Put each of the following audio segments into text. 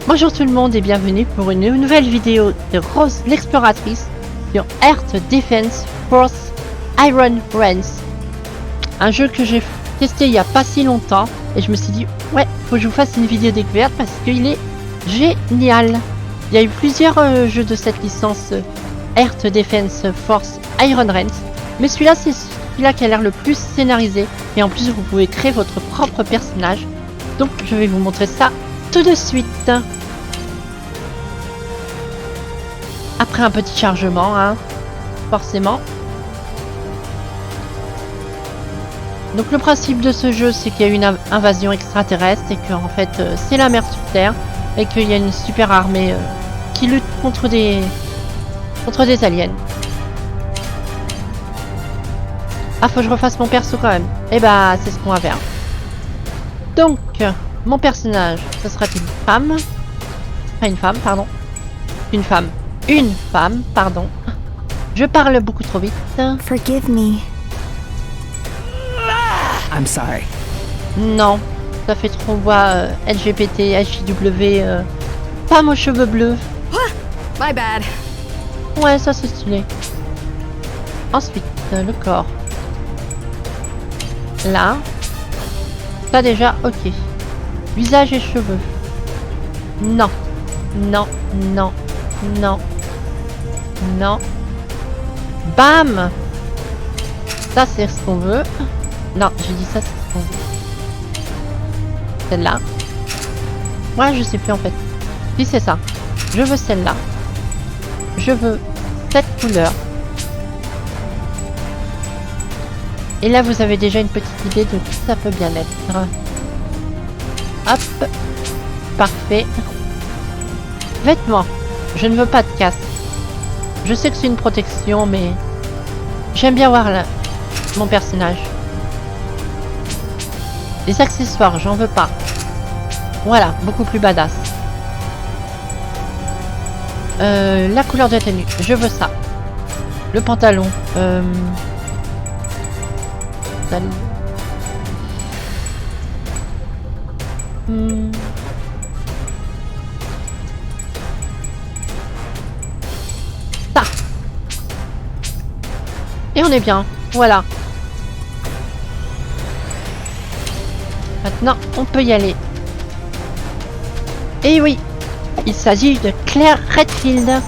Bonjour tout le monde et bienvenue pour une nouvelle vidéo de Rose l'exploratrice sur Earth Defense Force Iron Rands. Un jeu que j'ai testé il y a pas si longtemps et je me suis dit ouais, faut que je vous fasse une vidéo découverte parce qu'il est génial. Il y a eu plusieurs jeux de cette licence Earth Defense Force Iron Rands, mais celui-là c'est celui-là qui a l'air le plus scénarisé et en plus vous pouvez créer votre propre personnage. Donc je vais vous montrer ça tout de suite. Après un petit chargement, hein, forcément. Donc le principe de ce jeu, c'est qu'il y a une invasion extraterrestre et que en fait c'est la mer sur Terre et qu'il y a une super armée qui lutte contre des aliens. Ah, faut que je refasse mon perso quand même. Et bah c'est ce qu'on va faire. Donc mon personnage, ce sera une femme. Pas une femme, pardon. Une femme. Une femme, pardon. Je parle beaucoup trop vite. Forgive me. I'm sorry. Non, ça fait trop voix LGBT, HJW, femme aux cheveux bleus. My bad. Ouais, ça c'est stylé. Ensuite, le corps. Là. Ça déjà, ok. Visage et cheveux. Non. Non, non, non. Non. Bam! Ça c'est ce qu'on veut. Non, j'ai dit ça c'est ce qu'on veut. Celle-là. Ouais, je sais plus en fait. Si c'est ça. Je veux celle-là. Je veux cette couleur. Et là vous avez déjà une petite idée de qui ça peut bien être. Hop. Parfait. Vêtements. Je ne veux pas de casque. Je sais que c'est une protection, mais j'aime bien voir mon personnage. Les accessoires, j'en veux pas. Voilà, beaucoup plus badass. La couleur de la tenue, je veux ça. Le pantalon. Ça. Et on est bien. Voilà. Maintenant, on peut y aller. Et oui, il s'agit de Claire Redfield.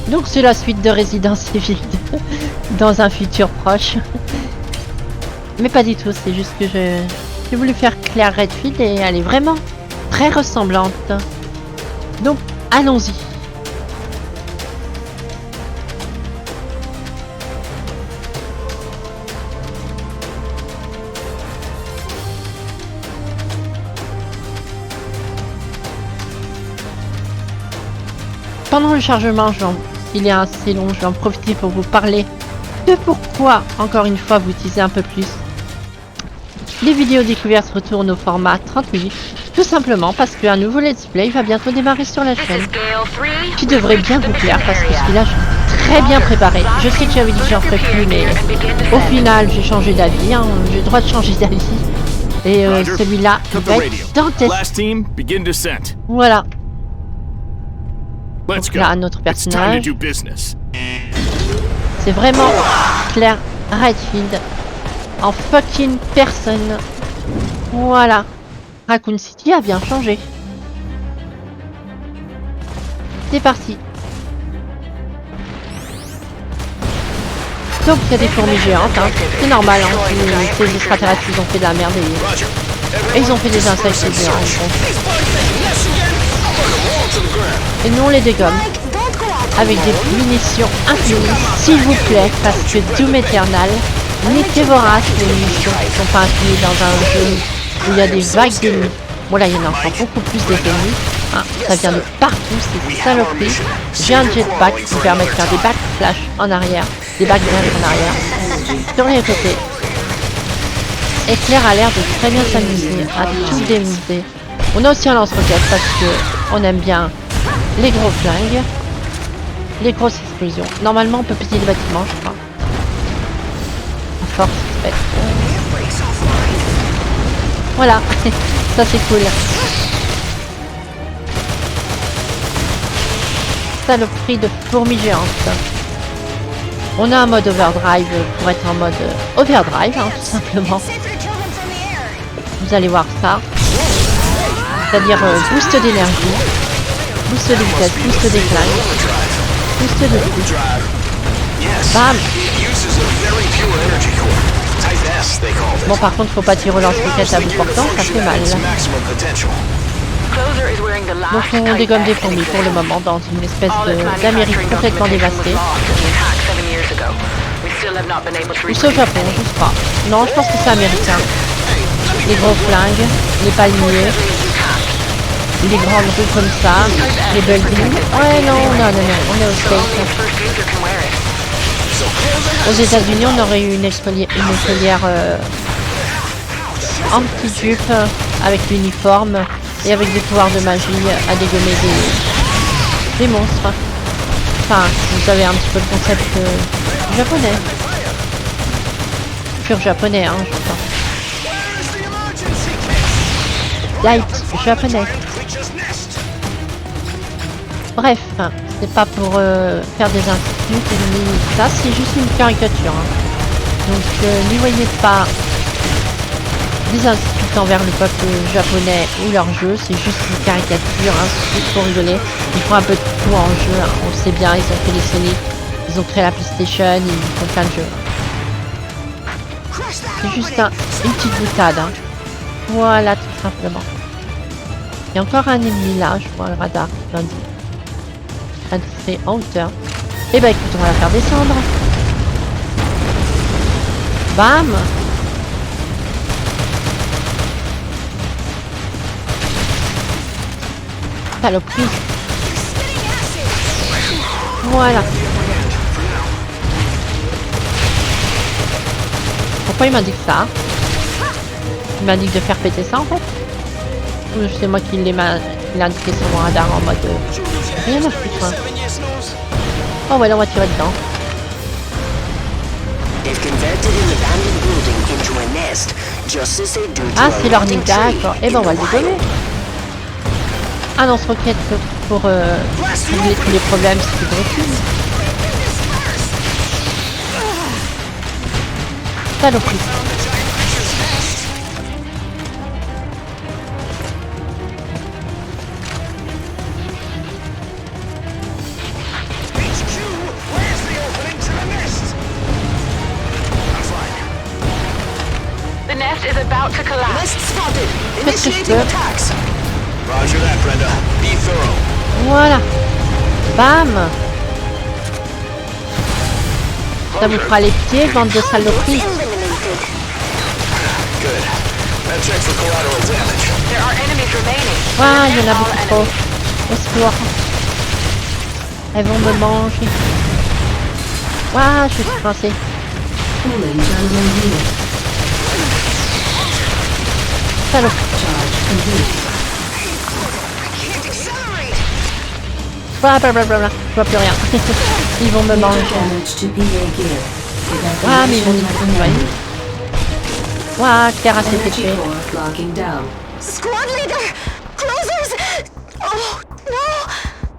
Donc c'est la suite de Resident Evil dans un futur proche. Mais pas du tout, c'est juste que j'ai voulu faire Claire Redfield et elle est vraiment très ressemblante. Donc, allons-y. Pendant le chargement, il est assez long, je vais en profiter pour vous parler de pourquoi, encore une fois, vous utilisez un peu plus. Les vidéos découvertes retournent au format 30 minutes, tout simplement parce qu'un nouveau let's play va bientôt démarrer sur la chaîne, qui devrait bien vous plaire parce que celui-là, je suis très bien préparé. Je sais que j'avais dit que j'en ferais plus, mais au final, j'ai changé d'avis, hein. J'ai le droit de changer d'avis. Et celui-là, il va être dantesque. Voilà. Donc là, notre personnage, c'est vraiment Claire Redfield en fucking personne. Voilà. Raccoon City a bien changé. C'est parti. Donc il y a des fourmis géantes, hein. C'est normal, hein. Ces extraterrestres, ils ont fait de la merde et ils ont fait des insectes géants. Et nous on les dégomme avec des munitions infinies, s'il vous plaît, parce que Doom Eternal n'est vorace. Les munitions qui sont pas infinies dans un jeu où il y a des vagues d'ennemis. Bon là il y en a encore beaucoup plus d'ennemis, hein. Ça vient de partout, c'est saloperie. J'ai un jetpack qui me permet de faire des backflash en arrière, des backdash en arrière, sur les côtés. Et Claire a l'air de très bien s'amuser à tout démonter. On a aussi un lance-roquette parce que on aime bien les gros flingues, les grosses explosions. Normalement, on peut péter les bâtiments, je crois. À force, fait. Voilà, ça c'est cool. Saloperie de fourmis géantes. On a un mode overdrive pour être en mode overdrive, hein, tout simplement. Vous allez voir ça. C'est-à-dire boost d'énergie, boost de vitesse, boost des flingues, boost de tout. Bam. Bon, par contre, faut pas tirer lance-roquette à bout portant, ça fait mal. Donc on dégomme des fourmis pour le moment dans une espèce d'Amérique complètement dévastée. Ou c'est au Japon, je sais pas. Non, je pense que c'est américain. Les gros flingues, les palmiers, les grandes rues comme ça, les buildings. Ouais, non, on est au States. Aux États-Unis, on aurait eu une écolière anti-jupe avec l'uniforme et avec des pouvoirs de magie à dégommer des monstres. Enfin, vous avez un petit peu le concept japonais. Pur japonais, hein, je crois. Light japonais. Bref, c'est pas pour faire des insultes, ça c'est juste une caricature. Hein. Donc n'y voyez pas des insultes envers le peuple japonais ou leur jeu, c'est juste une caricature, hein, c'est juste pour rigoler. Ils font un peu de tout en jeu, hein. On le sait bien, ils ont fait les Sonic, ils ont créé la PlayStation, ils font plein de jeux. C'est juste une petite boutade. Hein. Voilà, tout simplement. Il y a encore un ennemi là, je vois le radar qui m'indique. C'est en hauteur. Et bah écoute, on va la faire descendre. Bam! Saloperie. Voilà. Pourquoi il m'indique ça? Il m'indique de faire péter ça en fait? Ou c'est moi qui l'ai indiqué sur mon radar en mode... rien à foutre. Hein. Oh ouais, là on va tirer dedans. Ah, c'est leur nid, d'accord. Et ben on va le dégommer. Ah non, ce roquette pour régler tous les problèmes, c'est plus possible. Saloperie. Qu'est-ce que je peux? Voilà. Bam. Ça vous fera les pieds, bande de saloperies. Ah, il y en a beaucoup trop. Au secours. Elles vont me manger. Ah, je suis coincée. Saloperie. Blablabla. Je vois plus rien. Ils vont me manger. Ah, mais ils vont nous trouver. Ouah, Claire a ses pétés.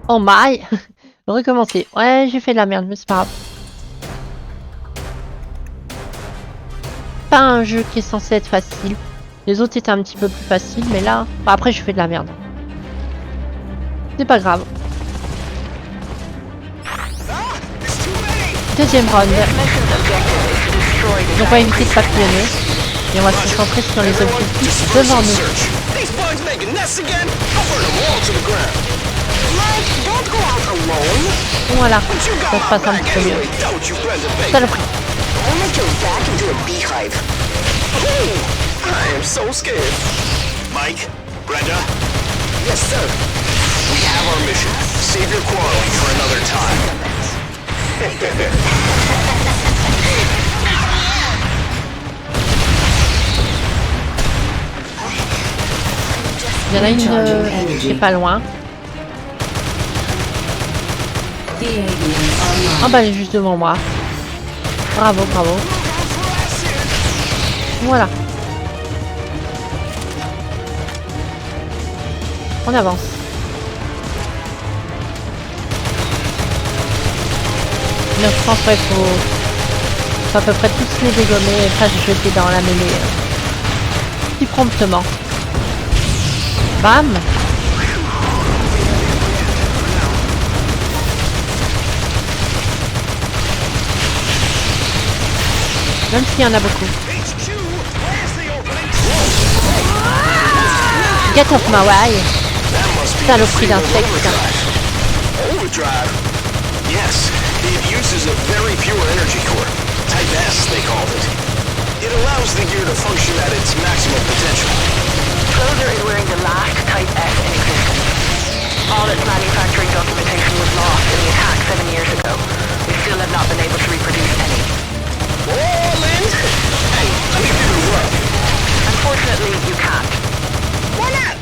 Oh my. Recommencer. Ouais, j'ai fait de la merde, mais c'est pas grave. Pas un jeu qui est censé être facile. Les autres étaient un petit peu plus faciles, mais là... Enfin, après, je fais de la merde. C'est pas grave. Deuxième round. Donc on va éviter de papillonner. Et on va se concentrer sur les objectifs devant nous. Voilà, ça se passe un petit peu mieux. Saloperie. I am so scared. Mike, Brenda? Yes, sir. We have our mission. Save your quarreling for another time. Il y en a une qui est pas loin. Ah bah elle est juste devant moi. Bravo, bravo. Voilà. On avance. Donc je pense qu'il faut à peu près tous les dégommer et pas se jeter dans la mêlée plus promptement. Bam! Même s'il y en a beaucoup. Get off my way! Saloperie d'insectes. Overdrive? Yes, it uses a very pure energy core. Type S, they called it. It allows the gear to function at its maximum potential. Closer is wearing the last Type S in existence. All its manufacturing documentation was lost in the attack 7 years ago. We still have not been able to reproduce any. Oh, Lynn! Hey, let me give it a whirl. Unfortunately, you can't. Why not?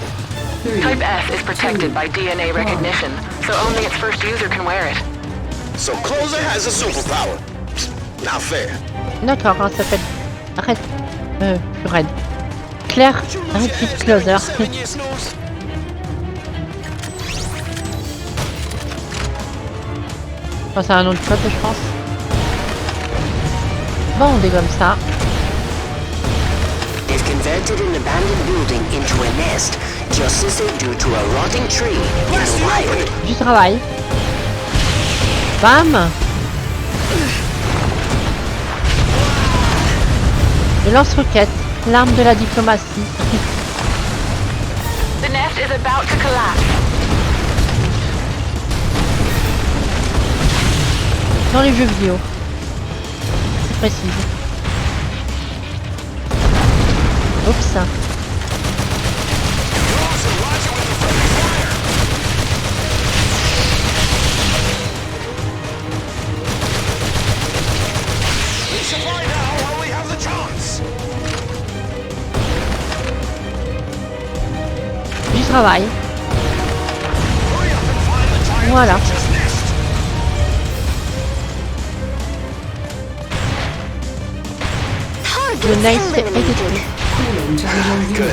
Type S is protected by DNA recognition, so only its first user can wear it. So Closer has a superpower. Not fair. D'accord, hein, ça fait... Arrête. Plus raide. Claire, arrête vite Closer. Enfin, c'est un autre code, je pense. Bon, on dégomme ça. They've converted an abandoned building into a nest, just as they do to a rotting tree in the wild. Du travail. Bam! Le lance-roquette, l'arme de la diplomatie. The nest is about to collapse. Dans les jeux vidéo. C'est précis. Oups. Du travail. Voilà. Le nice est détruit. Good.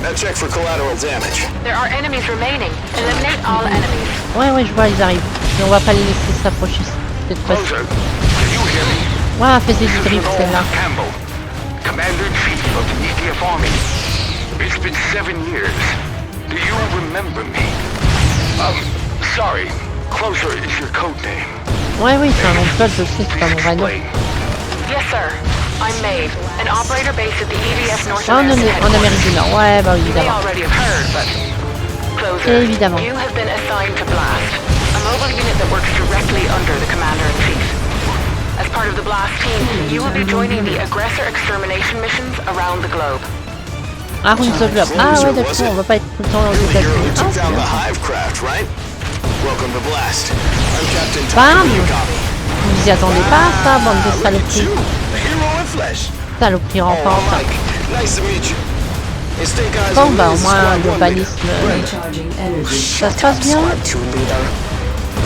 Now check for collateral damage. There are enemies remaining. Eliminate all enemies. Ouais, je vois, ils arrivent. Mais on va pas les laisser s'approcher cette fois-ci. Closer, can you hear me? Ouais, elle faisait du drift celle-là. Campbell, Commander-in-Chief of the EDF Army. It's been 7 years. Do you remember me? Sorry. Closer is your code name. Ouais, oui, c'est un nom de code, je sais, c'est pas mon vrai nom. Yes, sir. I'm Maeve, an operator based at the EDF North Ah, American en Amérique du Nord, ouais, bah You may évidemment. already have heard, but Closer, Évidemment. you have been assigned to Blast, a mobile unit that works directly under the Commander-in-Chief. As part of the Blast team, you will be joining the aggressor extermination missions around the globe. Ah, Runes of Love. Ah ouais, d'accord, on va pas être tout le temps aux You're the hero who États-Unis. Ah, took c'est down the bien. Hivecraft, right? Welcome to Blast. I'm Captain Bam! Takumi Okami. Vous y attendez pas, ça, bande de saloperies. You, the hero in flesh. Saloperies Oh, rampantes. Mike, nice to meet you. And Snake Eyes Bon, and bah au Liz, moins, Squad 1 leader. l'urbanisme, ça se passe bien. Squad 2 leader.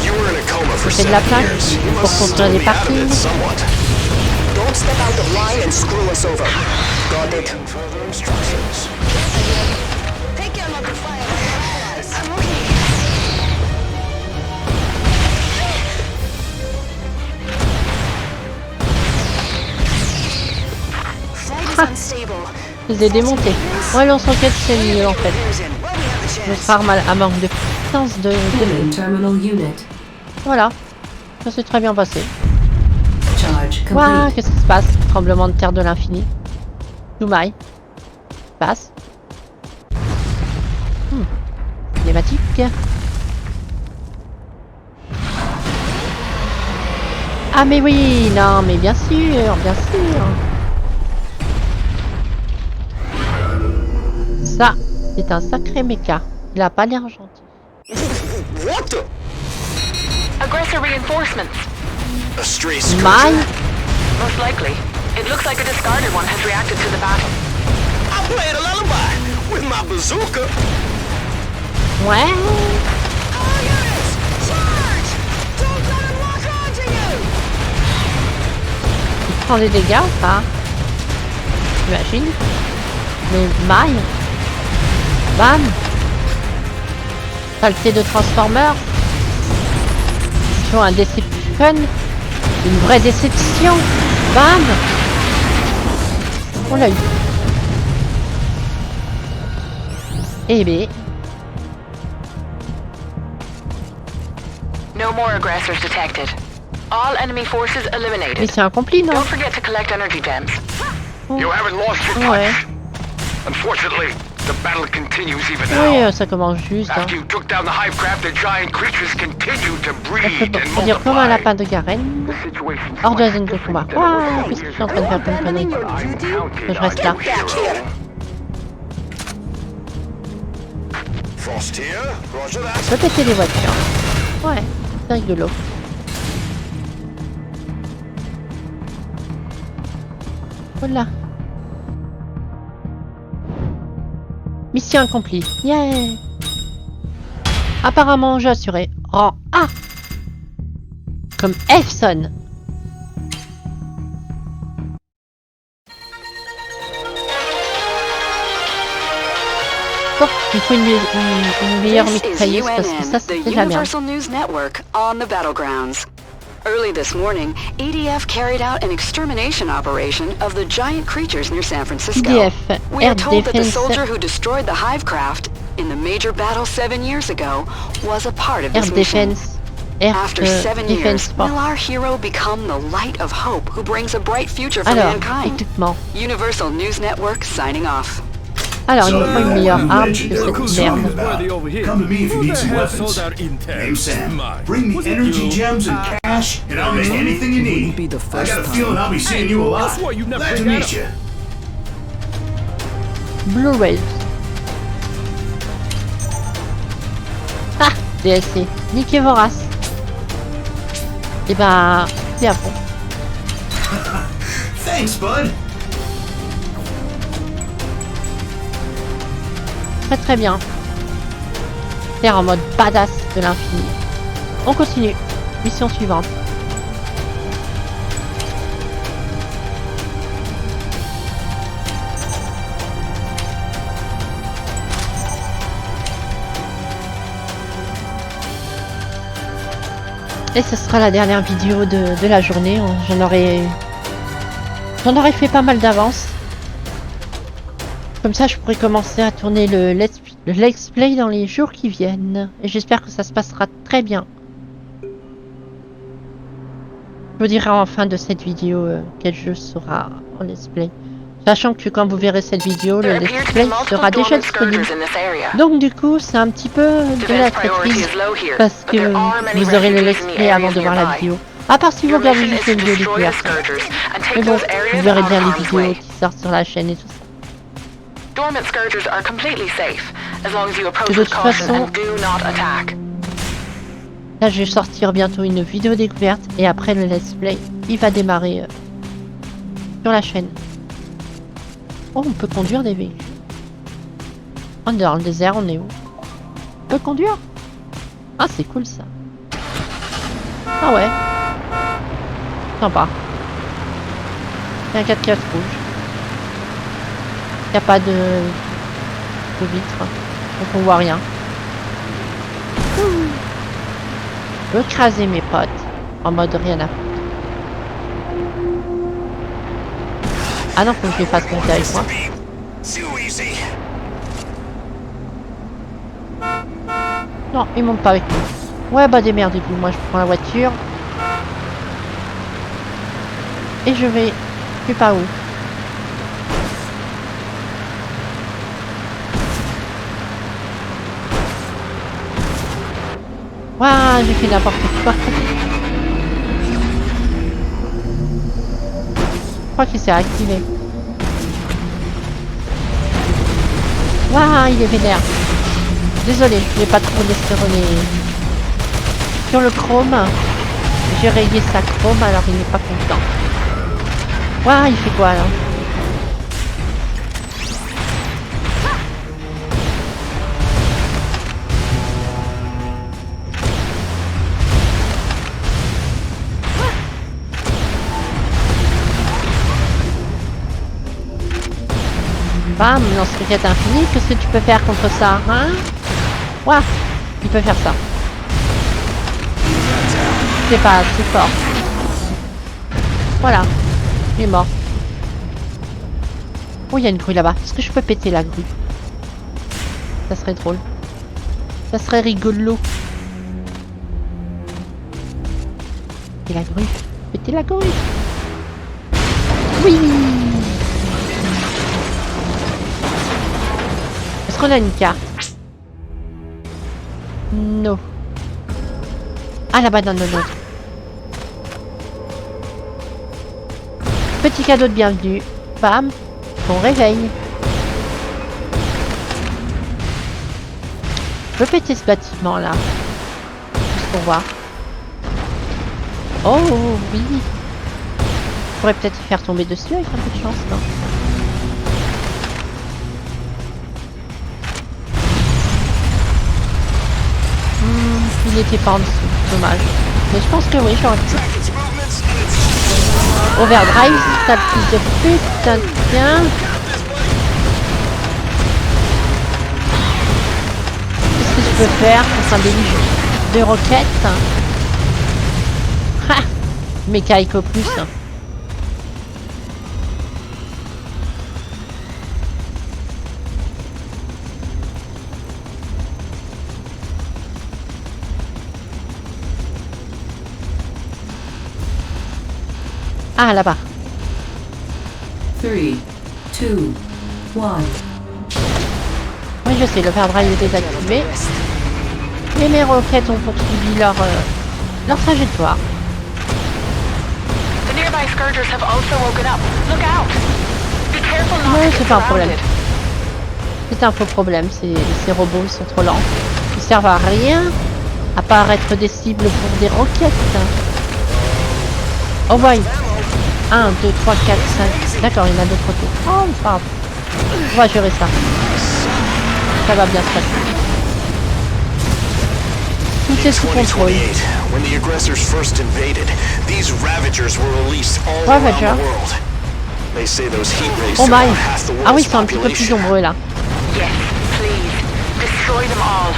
You were in a coma for C'est de 7 la place years. You pour must construire still des be out of it parkings. somewhat. Don't step out of line and screw us over. Got it. Further instructions. Take care, Mother Fire. I'm okay. Flight is unstable. Je les ai démontés. Ouais, lance-roquette, c'est mieux en fait. Well, we have a chance. Notre arme à manque de puissance de... Terminal unit. Voilà. Ça s'est très bien passé. Charge complete. Waouh, qu'est-ce qui se passe? Tremblement de terre de l'infini. Toumaï. Passe. Cinématique. Ah mais oui, non, mais bien sûr, bien sûr. Ça, c'est un sacré méca. Il a pas l'air gentil. What the? Aggressor reinforcements. A stray My, scourger? Most likely. It looks like a discarded one has reacted to the battle. I played a lullaby with my bazooka. ouais. All units, charge! Don't let him lock onto you! Il prend des dégâts ou pas? J'imagine. Mais maille. Bam. Saleté de Transformer. Ils font un Decepticon. Une vraie déception. Bam. On l'a eu. Eh ben. No more aggressors detected. All enemy forces eliminated. Mission accomplie, non? Don't forget to collect energy gems. You haven't lost your Ouais. touch. Unfortunately, the battle continues even Oui, now. ça commence juste. Hein. After you took down the Hivecraft, the giant creatures continue to breed and On dire comme un multiply. lapin de Garenne. The situation's Hors de la zone much de combat. different than it Waouh, was qu'est-ce que je years suis en train de faire comme connerie? ago. I'm counting Que je reste là. on you, hero. Frost here. Roger that. Je peux péter les voitures. Ouais, c'est rigolo. Voilà. Mission accomplie. Yeah. Apparemment, j'ai assuré rang A. Comme Efson. Bon, il faut une meilleure This is mitrailleuse parce que ça, UNN, the c'est la merde. Universal News Network, on the battlegrounds. Early this morning, EDF carried out an extermination operation of the giant creatures near San Francisco. EDF, We are Air told that the Defense. soldier who destroyed the Hivecraft in the major battle 7 years ago was a part of Air this mission. Defense. Air After 7 Defense years, Force. will our hero become the light of hope who brings a bright future for Alors, mankind? équipement. Universal News Network signing off. Alors, il me faut une meilleure arme que Look cette who's talking merde. about. Come to me if you need some weapons. Name's Sam. Bring me energy gems and cash, and I'll make anything you need. I got a feeling I'll be seeing you a lot. Glad to meet you. Blu-ray. Ah, DLC. Niquez vorace. Et bah, c'est à fond. Thanks, bud. Très très bien. Faire en mode badass de l'infini. On continue. Mission suivante. Et ce sera la dernière vidéo de la journée. J'en aurais fait pas mal d'avance. Comme ça, je pourrais commencer à tourner le let's play dans les jours qui viennent. Et j'espère que ça se passera très bien. Je vous dirai en fin de cette vidéo quel jeu sera en let's play. Sachant que quand vous verrez cette vidéo, le let's play sera déjà disponible. Donc du coup, c'est un petit peu de la traîtrise. Parce que vous aurez le let's play avant de voir la vidéo. À part si vous regardez juste les vidéos découvertes. Mais bon, vous verrez bien les vidéos qui sortent sur la chaîne et tout ça. Dormant scourgers are completely safe as long as you De approach toute with caution façon, and do not attack. là je vais sortir bientôt une vidéo découverte et après le let's play, il va démarrer sur la chaîne. Oh, on peut conduire des véhicules. On est dans le désert, on est où? On peut conduire? Ah, c'est cool ça. Ah ouais. Sympa. Il y a un 4x4 rouge. Il n'y a pas de vitre, donc on voit rien. Je veux écraser mes potes en mode rien à foutre. Ah non, faut que je les fasse monter avec moi. Non, ils montent pas avec nous. Ouais, bah démerdez-vous, moi je prends la voiture. Et je vais... Je sais pas où. Waouh, j'ai fait n'importe quoi. Je crois qu'il s'est activé. Waouh, il est vénère. Désolé, je vais pas trop laisser sur le chrome. J'ai rayé sa chrome, alors il n'est pas content. Waouh, il fait quoi là? Bam, lance-roquette infini, qu'est-ce que tu peux faire contre ça, hein? Ouah, il peut faire ça. C'est pas assez fort. Voilà. Il est mort. Oh, il y a une grue là-bas. Est-ce que je peux péter la grue? Ça serait drôle. Ça serait rigolo. Et la grue. Péter la grue. Oui. Est-ce qu'on a une carte? Non. Ah là-bas dans le nôtre. Petit cadeau de bienvenue. Bam. Ton réveil. Je peux péter ce bâtiment là. Juste pour voir. Oh oui. Je pourrais peut-être y faire tomber dessus avec un peu de chance, non? Il n'était pas en dessous, dommage. Mais je pense que oui, j'aurais pu. Overdrive, ta fille de putain, tiens. Qu'est-ce que je peux faire contre un déluge de roquettes? Ha! Mécanico plus. Ah, là-bas. 3, 2, 1. Oui, je sais, le pare-brise est désactivé. Et mes roquettes ont poursuivi leur trajectoire. The nearby scourgers have also woken up. Look out! Be careful not Ouais, to c'est get pas un problème. surrounded. C'est un faux problème, ces robots ils sont trop lents. Ils servent à rien, à part être des cibles pour des roquettes. Oh boy! 1, 2, 3, 4, 5. D'accord, il y en a d'autres côtés. Oh, c'est pas grave. On va gérer ça. Ça va bien se passer. Tout est sous contrôle. 2028, when the aggressors first invaded, these Ravagers were released all around Ravager. the world. They say those heat rays Oh took my! out half the Ah oui, world's ils sont un petit peu plus population. nombreux là. Yes, please. Destroy them all.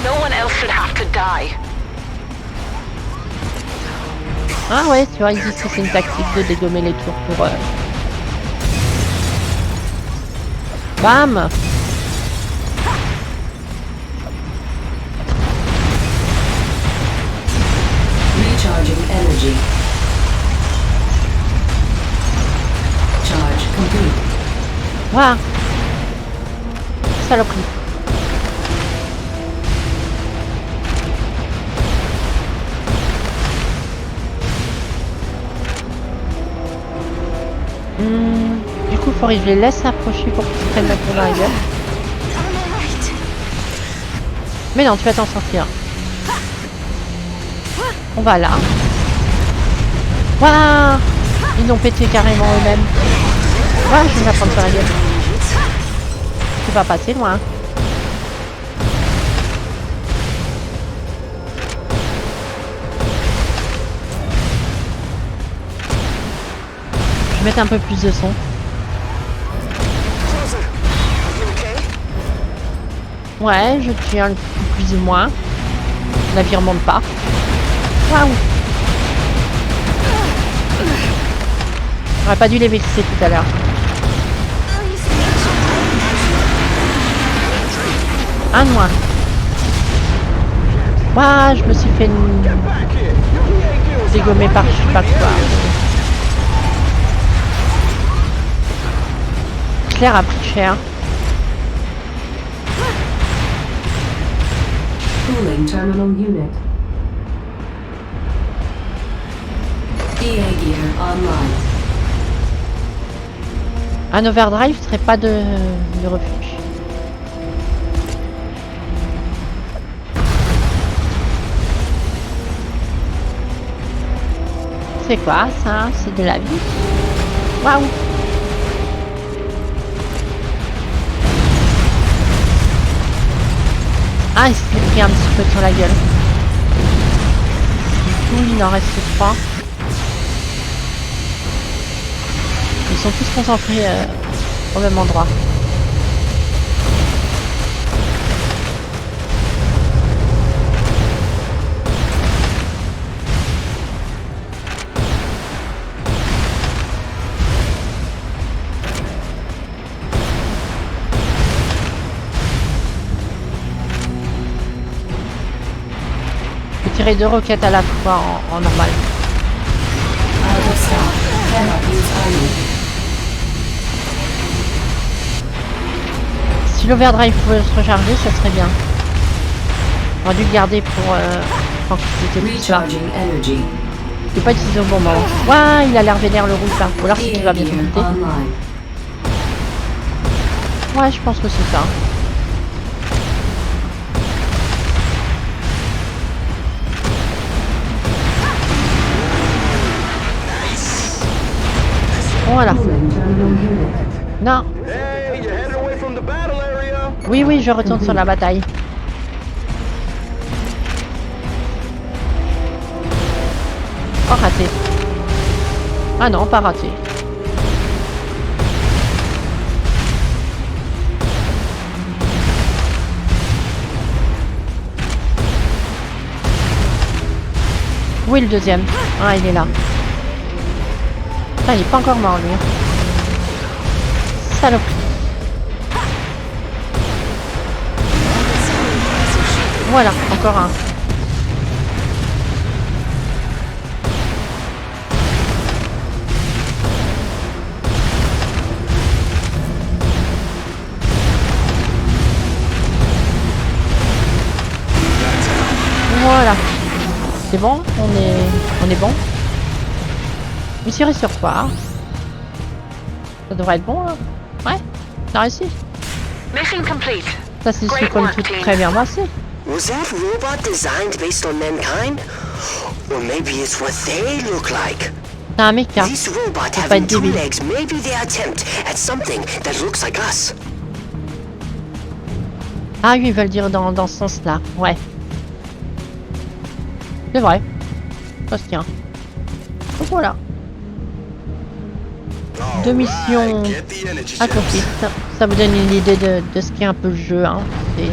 No one else should have to die. Ah ouais, tu vois, ils disent que c'est une tactique de dégommer les tours pour... Bam! Recharging energy. Charge complete. Waouh! Saloperie. Du coup, il faudrait que je les laisse approcher pour qu'ils se prennent la tour dans la gueule. Mais non, tu vas t'en sortir. On va là. Waouh! Ils l'ont pété carrément eux-mêmes. Waouh, je vais la prendre sur la gueule. Tu vas passer loin. Je vais mettre un peu plus de son. Ouais, je tiens plus ou moins. Le navire monte pas. Waouh! J'aurais pas dû les vexer tout à l'heure. Un de moins. Waouh, je me suis fait dégommer par je sais pas quoi. Claire a pris cher. Cooling terminal unit. EA gear online. Un overdrive serait pas de refuge. C'est quoi ça? C'est de la vie. Waouh! Ah, il s'est pris un petit peu sur la gueule. Du coup, il en reste 3. Ils sont tous concentrés au même endroit. tirer 2 roquettes à la fois en normal. Out of stock. Cannot use iron. Si l'overdrive pouvait se recharger, ça serait bien. On aurait dû le garder pour quand c'était plus tard. Recharging energy. Je l'ai pas utilisé au bon moment. Ouah, il a l'air vénère le rouge là. Ou alors c'est qu'il va bientôt monter. Online. Ouais, je pense que c'est ça. Voilà. Non. Hey, you're headed away from the battle area. Oui, oui, je retourne sur la bataille. Oh, raté. Ah non, pas raté. Où est le deuxième? Ah, il est là. Ah, il est pas encore mort, lui. Saloperie. Voilà, encore un. Voilà. C'est bon, on est bon. Je tirer sur quoi? Ça devrait être bon, là. Ouais, t'as réussi. Mission complete. Ça c'est ce qu'on tout très bien passé. Was that robot designed based on mankind? Or maybe it's what they look like? T'as un mec, hein. These robots Faut pas having être two débile. legs may be their attempt at something that looks like us. Ah oui, ils veulent dire dans ce sens-là. Ouais. C'est vrai. Ça se tient. Donc voilà. 2 missions accomplies. Ça vous donne une idée de ce qu'est un peu le jeu. Hein. C'est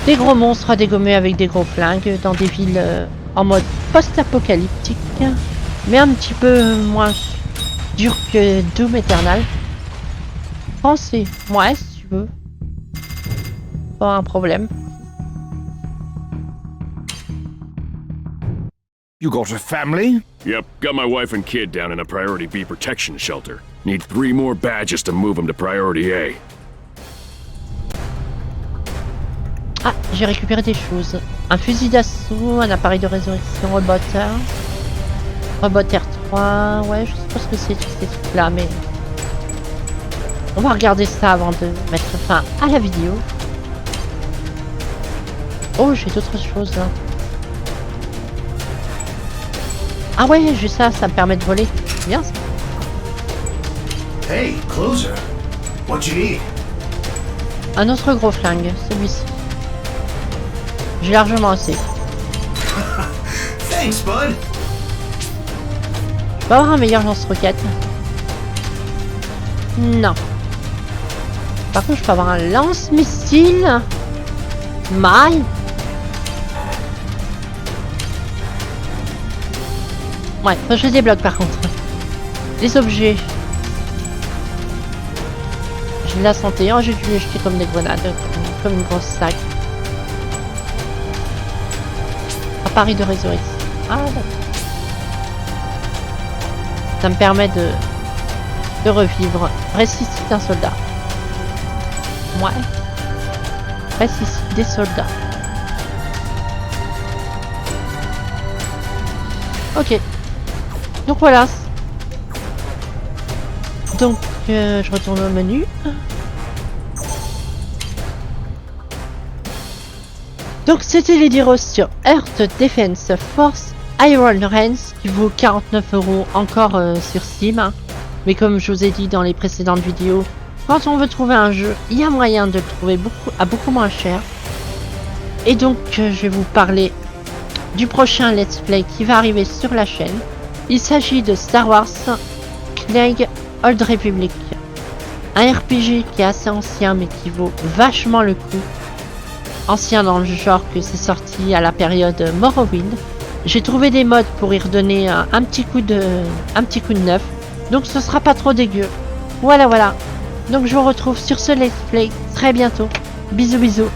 des gros monstres à dégommer avec des gros flingues dans des villes en mode post-apocalyptique. Mais un petit peu moins dur que Doom Eternal. Français. Ouais, si tu veux. Pas un problème. You got a family? Yep, got my wife and kid down in a Priority B protection shelter. Need 3 more badges to move them to Priority A. Ah, j'ai récupéré des choses. Un fusil d'assaut, un appareil de résurrection robot. Robot R3, ouais, je sais pas ce que c'est tous ces trucs-là, mais... On va regarder ça avant de mettre fin à la vidéo. Oh, j'ai d'autres choses là. Ah ouais, juste ça, ça me permet de voler. Bien ça. Hey, closer. What you need? Un autre gros flingue, celui-ci. J'ai largement assez. Thanks, bud. Je peux avoir un meilleur lance-roquette. Non. Par contre, je peux avoir un lance-missile. Maille. Ouais, faut que je les débloque par contre. Les objets. J'ai de la santé. Oh, j'ai dû les jeter comme des grenades. Comme une grosse sac. Appareil de résurrection. Ah, d'accord. Ça me permet de revivre. Ressuscite un soldat. Ouais. Ressuscite des soldats. Ok. Donc voilà. Donc je retourne au menu. Donc c'était les Diros sur Earth Defense Force Iron Range qui vaut 49 € encore sur Steam. Mais comme je vous ai dit dans les précédentes vidéos, quand on veut trouver un jeu, il y a moyen de le trouver à beaucoup moins cher. Et donc je vais vous parler du prochain Let's Play qui va arriver sur la chaîne. Il s'agit de Star Wars Knights Old Republic. Un RPG qui est assez ancien mais qui vaut vachement le coup. Ancien dans le genre que c'est sorti à la période Morrowind. J'ai trouvé des mods pour y redonner un petit coup de neuf. Donc ce sera pas trop dégueu. Voilà. Donc je vous retrouve sur ce Let's Play très bientôt. Bisous bisous.